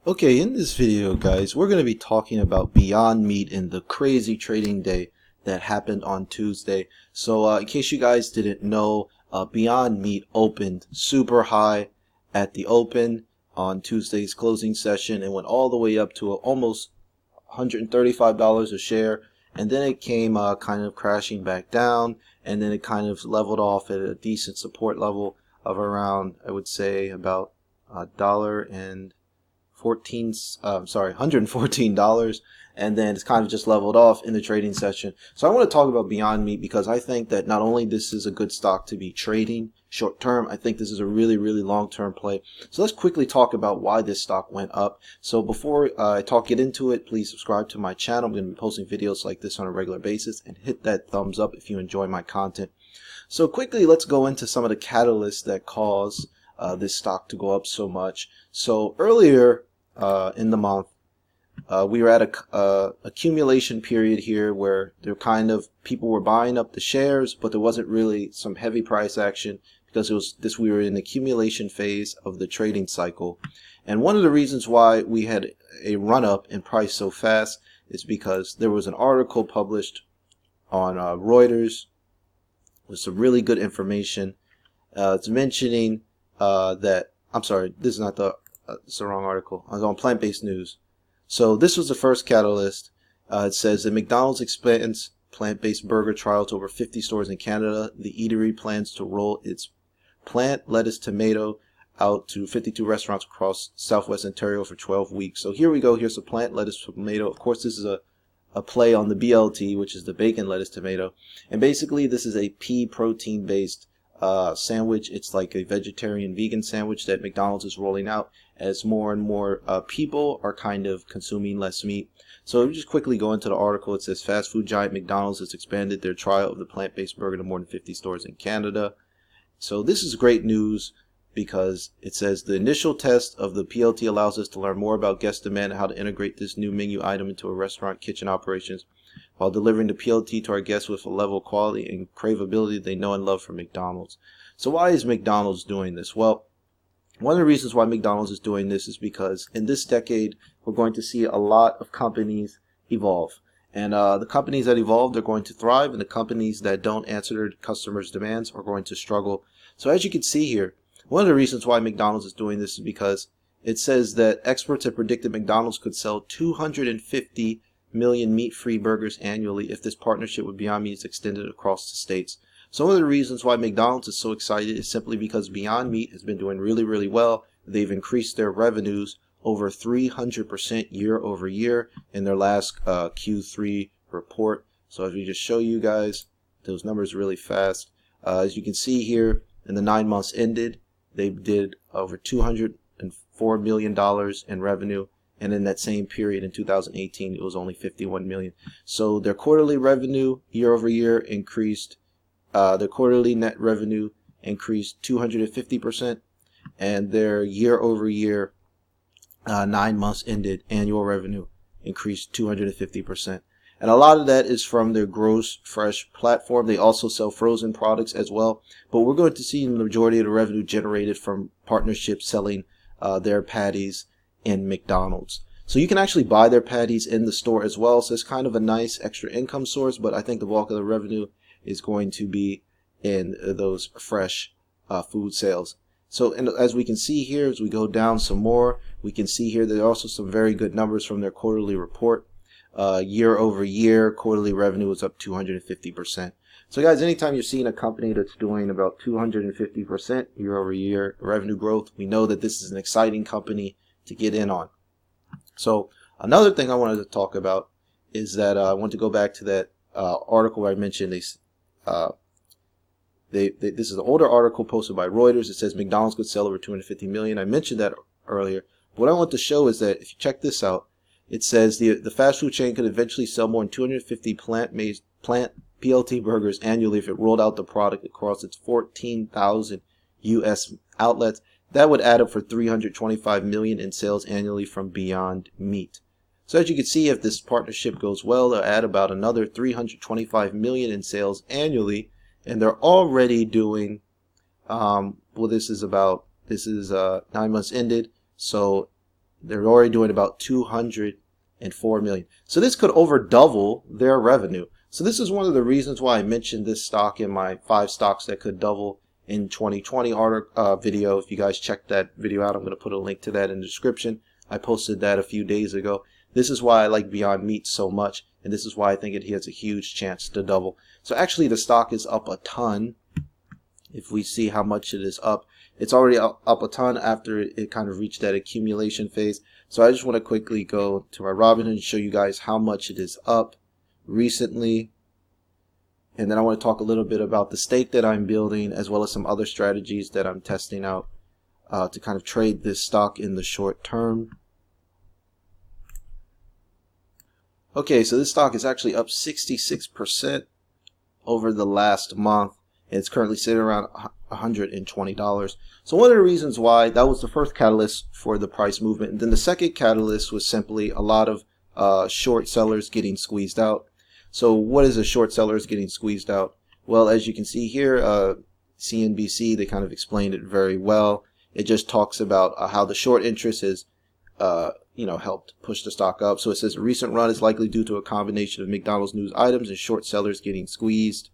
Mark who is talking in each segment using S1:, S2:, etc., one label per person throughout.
S1: Okay, in this video, guys, we're going to be talking about Beyond Meat and the crazy trading day that happened on Tuesday. So, in case you guys didn't know, Beyond Meat opened super high at the open on Tuesday's closing session and went all the way up to almost $135 a share. And then it came kind of crashing back down, and then it kind of leveled off at a decent support level of around, I would say, about a dollar and 114 dollars, and then it's kind of just leveled off in the trading session. So I want to talk about Beyond Meat because I think that not only this is a good stock to be trading short term, I think this is a really long term play. So let's quickly talk about why this stock went up. So before I get into it, please subscribe to my channel. I'm going to be posting videos like this on a regular basis, and hit that thumbs up if you enjoy my content. So quickly, let's go into some of the catalysts that cause this stock to go up so much. So earlier in the month, we were at a accumulation period here where people were buying up the shares, but there wasn't really some heavy price action because we were in the accumulation phase of the trading cycle. And one of the reasons why we had a run up in price so fast is because there was an article published on Reuters with some really good information. It's mentioning that, I'm sorry, this is not it's the wrong article. I was on Plant-Based News. So this was the first catalyst. It says that McDonald's expands plant-based burger trial to over 50 stores in Canada. The eatery plans to roll its plant, lettuce, tomato out to 52 restaurants across Southwest Ontario for 12 weeks. So here we go. Here's the plant, lettuce, tomato. Of course, this is a play on the BLT, which is the bacon, lettuce, tomato. And basically, this is a pea protein based sandwich. It's like a vegetarian vegan sandwich that McDonald's is rolling out as more and more people are kind of consuming less meat. So we just quickly go into the article. It says fast food giant McDonald's has expanded their trial of the plant-based burger to more than 50 stores in Canada. So this is great news because it says the initial test of the PLT allows us to learn more about guest demand and how to integrate this new menu item into a restaurant kitchen operations while delivering the PLT to our guests with a level of quality and craveability they know and love from McDonald's. So why is McDonald's doing this? Well, one of the reasons why McDonald's is doing this is because in this decade, we're going to see a lot of companies evolve. And the companies that evolve are going to thrive, and the companies that don't answer their customers' demands are going to struggle. So as you can see here, one of the reasons why McDonald's is doing this is because it says that experts have predicted McDonald's could sell 250 million meat-free burgers annually if this partnership with Beyond Meat is extended across the states. So one of the reasons why McDonald's is so excited is simply because Beyond Meat has been doing really well. They've increased their revenues over 300% year over year in their last Q3 report. So if we just show you guys those numbers really fast, as you can see here, in the 9 months ended, they did over $204 million in revenue. And in that same period in 2018, it was only 51 million. So their quarterly revenue year over year increased. Their quarterly net revenue increased 250%, and their year over year 9 months ended annual revenue increased 250%. And a lot of that is from their Gross Fresh platform. They also sell frozen products as well. But we're going to see the majority of the revenue generated from partnerships selling their patties in McDonald's. So you can actually buy their patties in the store as well. So it's kind of a nice extra income source, but I think the bulk of the revenue is going to be in those fresh food sales. So as we can see here, as we go down some more, we can see here there are also some very good numbers from their quarterly report. Year over year, quarterly revenue was up 250%. So guys, anytime you're seeing a company that's doing about 250% year over year revenue growth, we know that this is an exciting company to get in on. So another thing I wanted to talk about is that I want to go back to that article where I mentioned this is an older article posted by Reuters. It says McDonald's could sell over 250 million. I mentioned that earlier. What I want to show is that if you check this out, it says the fast food chain could eventually sell more than 250 plant PLT burgers annually if it rolled out the product across its 14,000 U.S. outlets. That would add up for 325 million in sales annually from Beyond Meat. So as you can see, if this partnership goes well, they'll add about another 325 million in sales annually, and they're already doing well, this is 9 months ended, so They're already doing about 204 million. So this could over double their revenue. So this is one of the reasons why I mentioned this stock in my 5 stocks that could double in 2020 video. If you guys check that video out, I'm going to put a link to that in the description. I posted that a few days ago. This is why I like Beyond Meat so much, and this is why I think it has a huge chance to double. So actually the stock is up a ton. If we see how much it is up, it's already up a ton after it kind of reached that accumulation phase. So I just want to quickly go to my Robinhood and show you guys how much it is up recently. And then I want to talk a little bit about the stake that I'm building, as well as some other strategies that I'm testing out to kind of trade this stock in the short term. Okay, so this stock is actually up 66% over the last month. And it's currently sitting around $120. So one of the reasons why, that was the first catalyst for the price movement. And then the second catalyst was simply a lot of short sellers getting squeezed out. So what is a short sellers getting squeezed out? Well, as you can see here, CNBC, they kind of explained it very well. It just talks about how the short interest has helped push the stock up. So it says a recent run is likely due to a combination of McDonald's news items and short sellers getting squeezed.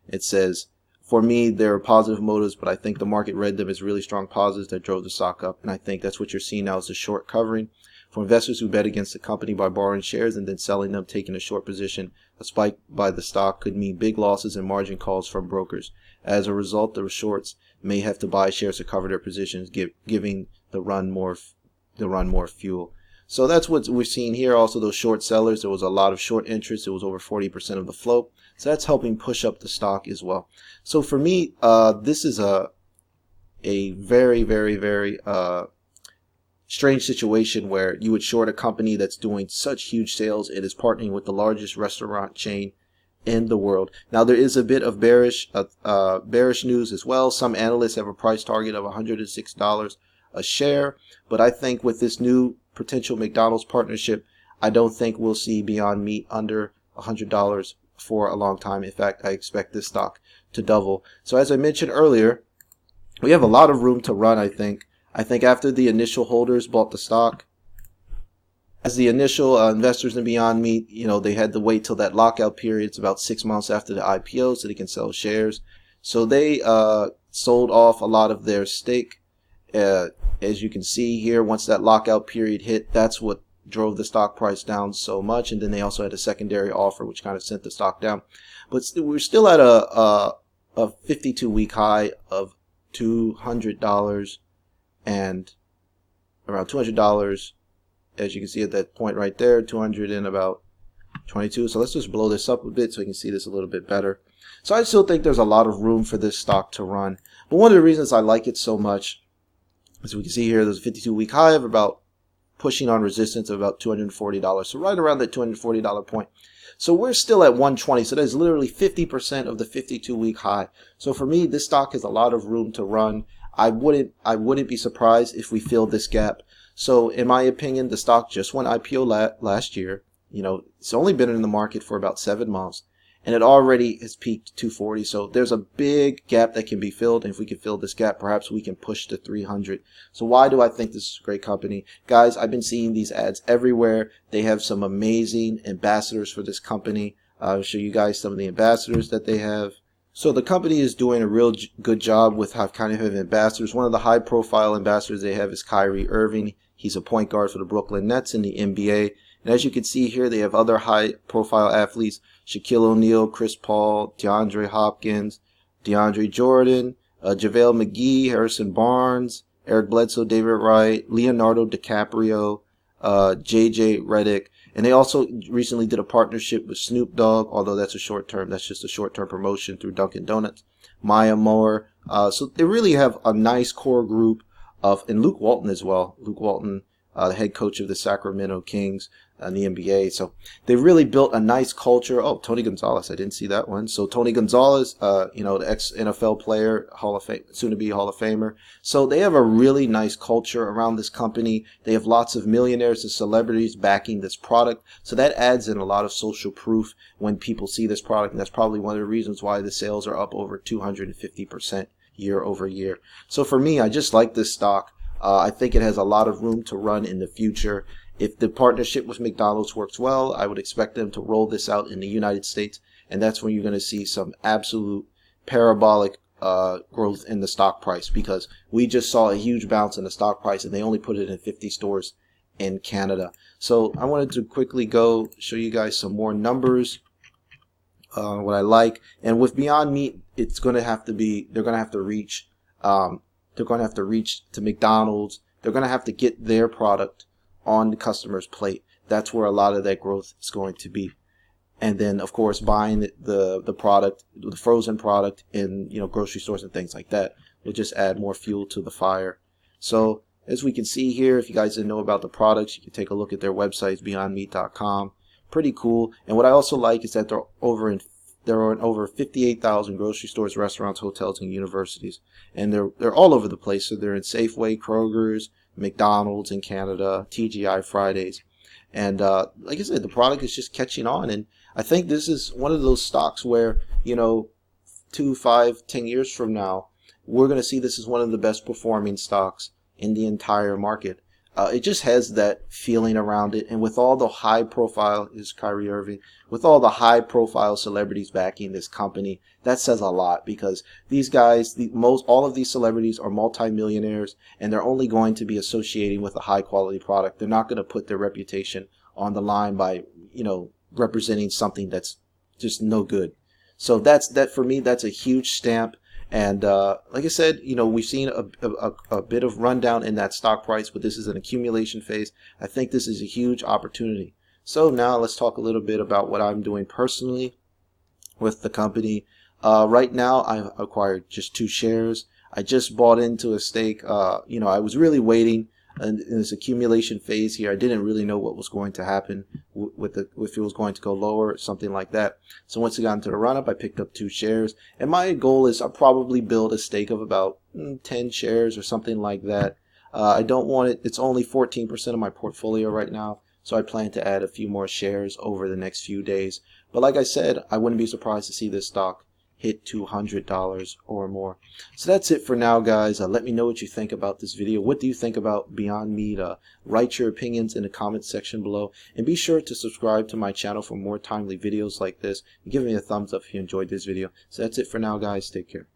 S1: It says, for me, there are positive motives, but I think the market read them as really strong positives that drove the stock up. And I think that's what you're seeing now is the short covering. For investors who bet against the company by borrowing shares and then selling them, taking a short position, a spike by the stock could mean big losses and margin calls from brokers. As a result, the shorts may have to buy shares to cover their positions, giving the run more fuel. So that's what we're seeing here. Also, those short sellers, there was a lot of short interest. It was over 40% of the float. So that's helping push up the stock as well. So for me, this is a very, very, very strange situation where you would short a company that's doing such huge sales. It is partnering with the largest restaurant chain in the world. Now there is a bit of bearish news as well. Some analysts have a price target of $106 a share, but I think with this new potential McDonald's partnership, I don't think we'll see Beyond Meat under $100 for a long time. In fact, I expect this stock to double. So as I mentioned earlier, we have a lot of room to run. I think after the initial holders bought the stock, as the initial investors in Beyond Meat, they had to wait till that lockout period. It's about 6 months after the IPO so they can sell shares. So they sold off a lot of their stake. As you can see here, once that lockout period hit, that's what drove the stock price down so much. And then they also had a secondary offer, which kind of sent the stock down. But we're still at a 52-week high of $200 and around $200. As you can see at that point right there, 200 and about 22. So let's just blow this up a bit so you can see this a little bit better. So I still think there's a lot of room for this stock to run. But one of the reasons I like it so much, as we can see here, there's a 52-week high of about pushing on resistance of about $240. So right around that $240 point. So we're still at 120. So that's literally 50% of the 52-week high. So for me, this stock has a lot of room to run. I wouldn't be surprised if we fill this gap. So in my opinion, the stock just went IPO last year. It's only been in the market for about 7 months, and it already has peaked 240. So there's a big gap that can be filled. And if we can fill this gap, perhaps we can push to 300. So why do I think this is a great company? Guys, I've been seeing these ads everywhere. They have some amazing ambassadors for this company. I'll show you guys some of the ambassadors that they have. So the company is doing a real good job with how kind of have ambassadors. One of the high profile ambassadors they have is Kyrie Irving. He's a point guard for the Brooklyn Nets in the NBA. And as you can see here, they have other high profile athletes: Shaquille O'Neal, Chris Paul, DeAndre Hopkins, DeAndre Jordan, JaVale McGee, Harrison Barnes, Eric Bledsoe, David Wright, Leonardo DiCaprio, JJ Redick. And they also recently did a partnership with Snoop Dogg, although that's just a short-term promotion through Dunkin' Donuts. Maya Moore. So they really have a nice core group and Luke Walton as well. Luke Walton, the head coach of the Sacramento Kings in the NBA. So they really built a nice culture. Oh, Tony Gonzalez, I didn't see that one. So Tony Gonzalez, the ex-NFL player, Hall of Fame, soon to be Hall of Famer. So they have a really nice culture around this company. They have lots of millionaires and celebrities backing this product. So that adds in a lot of social proof when people see this product. And that's probably one of the reasons why the sales are up over 250% year over year. So for me, I just like this stock. I think it has a lot of room to run in the future. If the partnership with McDonald's works well, I would expect them to roll this out in the United States, and that's when you're going to see some absolute parabolic growth in the stock price, because we just saw a huge bounce in the stock price and they only put it in 50 stores in Canada. So I wanted to quickly go show you guys some more numbers, what I like. And with Beyond Meat, it's going to have to be, they're going to have to reach to McDonald's. They're going to have to get their product on the customer's plate. That's where a lot of that growth is going to be. And then, of course, buying the product, the frozen product in grocery stores and things like that will just add more fuel to the fire. So as we can see here, if you guys didn't know about the products, you can take a look at their websites, beyondmeat.com. Pretty cool. And what I also like is that they're in over 58,000 grocery stores, restaurants, hotels, and universities. And they're all over the place. So they're in Safeway, Kroger's, McDonald's in Canada, TGI Fridays. And like I said, the product is just catching on. And I think this is one of those stocks where, 2, 5, 10 years from now, we're going to see this as one of the best performing stocks in the entire market. It just has that feeling around it. And with all the high profile, is Kyrie Irving, with all the high profile celebrities backing this company, that says a lot, because these guys, all of these celebrities are multimillionaires, and they're only going to be associating with a high quality product. They're not going to put their reputation on the line by, representing something that's just no good. So that for me, that's a huge stamp. And like I said, we've seen a bit of rundown in that stock price, but this is an accumulation phase. I think this is a huge opportunity. So now let's talk a little bit about what I'm doing personally with the company. Right now, I've acquired just 2 shares. I just bought into a stake. I was really waiting in this accumulation phase here. I didn't really know what was going to happen if it was going to go lower or something like that. So once it got into the run up, I picked up 2 shares, and my goal is I'll probably build a stake of about 10 shares or something like that. I don't want it. It's only 14% of my portfolio right now, so I plan to add a few more shares over the next few days. But like I said, I wouldn't be surprised to see this stock hit $200 or more. So that's it for now, guys. Let me know what you think about this video. What do you think about Beyond Meat? Write your opinions in the comment section below, and be sure to subscribe to my channel for more timely videos like this, and give me a thumbs up if you enjoyed this video. So that's it for now, guys. Take care.